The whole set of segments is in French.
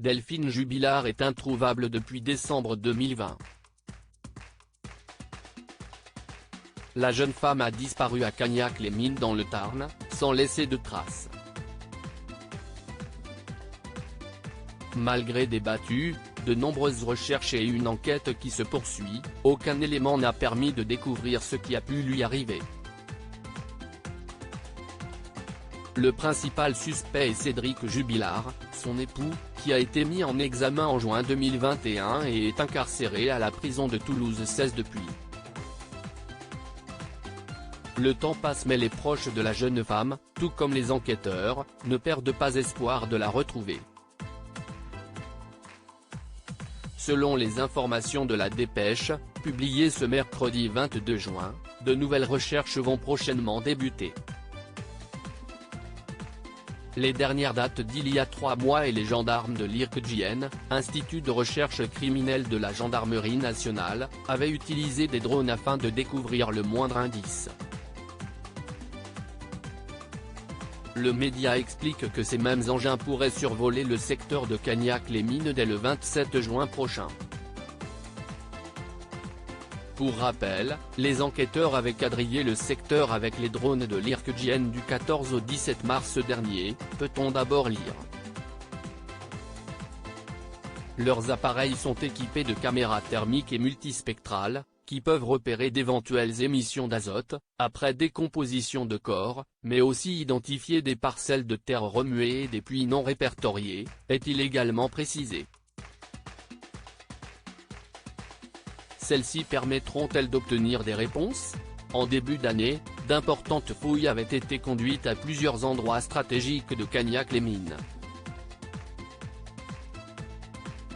Delphine Jubilard est introuvable depuis décembre 2020. La jeune femme a disparu à Cagnac-les-Mines dans le Tarn, sans laisser de traces. Malgré des battues, de nombreuses recherches et une enquête qui se poursuit, aucun élément n'a permis de découvrir ce qui a pu lui arriver. Le principal suspect est Cédric Jubilard, son époux, qui a été mis en examen en juin 2021 et est incarcéré à la prison de Toulouse 16 depuis. Le temps passe mais les proches de la jeune femme, tout comme les enquêteurs, ne perdent pas espoir de la retrouver. Selon les informations de la Dépêche, publiées ce mercredi 22 juin, de nouvelles recherches vont prochainement débuter. Les dernières datent d'il y a 3 mois et les gendarmes de l'IRCGN, Institut de recherche criminelle de la Gendarmerie nationale, avaient utilisé des drones afin de découvrir le moindre indice. Le média explique que ces mêmes engins pourraient survoler le secteur de Cagnac-les-Mines dès le 27 juin prochain. Pour rappel, les enquêteurs avaient quadrillé le secteur avec les drones de l'IRCGN du 14 au 17 mars dernier, peut-on d'abord lire. Leurs appareils sont équipés de caméras thermiques et multispectrales, qui peuvent repérer d'éventuelles émissions d'azote, après décomposition de corps, mais aussi identifier des parcelles de terre remuées et des puits non répertoriés, est-il également précisé. Celles-ci permettront-elles d'obtenir des réponses ? En début d'année, d'importantes fouilles avaient été conduites à plusieurs endroits stratégiques de Cagnac-les-Mines.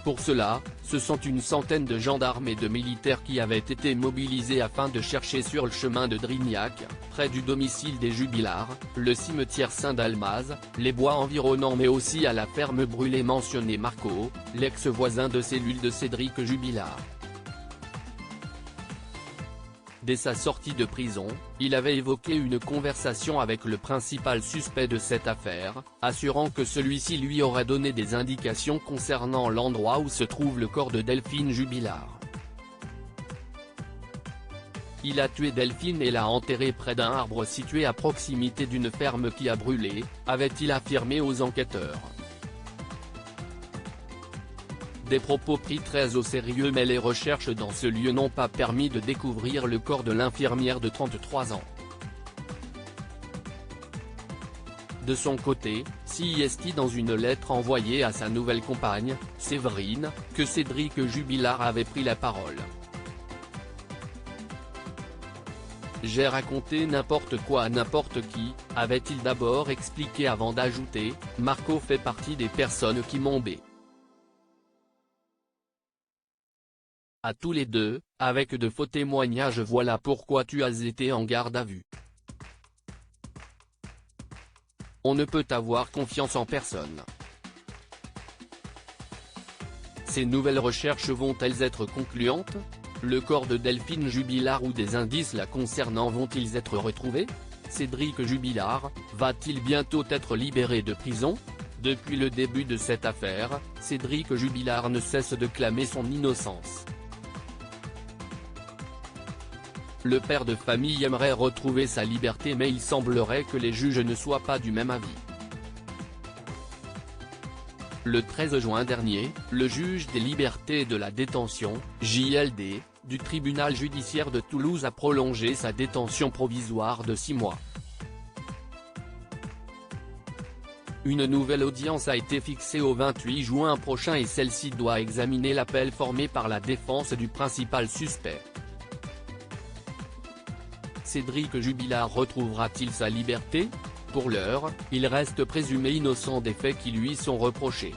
Pour cela, ce sont une centaine de gendarmes et de militaires qui avaient été mobilisés afin de chercher sur le chemin de Drignac, près du domicile des Jubilard, le cimetière Saint-Dalmaz, les bois environnants mais aussi à la ferme brûlée mentionnée Marco, l'ex-voisin de cellule de Cédric Jubilard. Dès sa sortie de prison, il avait évoqué une conversation avec le principal suspect de cette affaire, assurant que celui-ci lui aurait donné des indications concernant l'endroit où se trouve le corps de Delphine Jubilard. Il a tué Delphine et l'a enterrée près d'un arbre situé à proximité d'une ferme qui a brûlé, avait-il affirmé aux enquêteurs. Des propos pris très au sérieux mais les recherches dans ce lieu n'ont pas permis de découvrir le corps de l'infirmière de 33 ans. De son côté, CIST dans une lettre envoyée à sa nouvelle compagne, Séverine, que Cédric Jubilard avait pris la parole. « J'ai raconté n'importe quoi à n'importe qui », avait-il d'abord expliqué avant d'ajouter, « Marco fait partie des personnes qui m'ont bé. À tous les deux, avec de faux témoignages voilà pourquoi tu as été en garde à vue. On ne peut avoir confiance en personne. Ces nouvelles recherches vont-elles être concluantes ? Le corps de Delphine Jubilard ou des indices la concernant vont-ils être retrouvés ? Cédric Jubilard, va-t-il bientôt être libéré de prison ? Depuis le début de cette affaire, Cédric Jubilard ne cesse de clamer son innocence. Le père de famille aimerait retrouver sa liberté mais il semblerait que les juges ne soient pas du même avis. Le 13 juin dernier, le juge des libertés et de la détention, JLD, du tribunal judiciaire de Toulouse a prolongé sa détention provisoire de 6 mois. Une nouvelle audience a été fixée au 28 juin prochain et celle-ci doit examiner l'appel formé par la défense du principal suspect. Cédric Jubilard retrouvera-t-il sa liberté ? Pour l'heure, il reste présumé innocent des faits qui lui sont reprochés.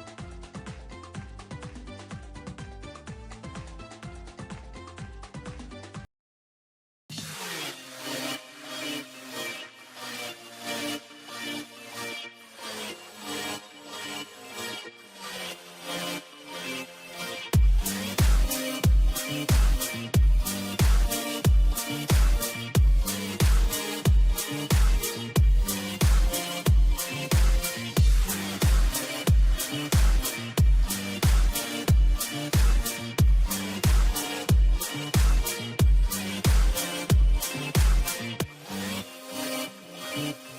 Bye.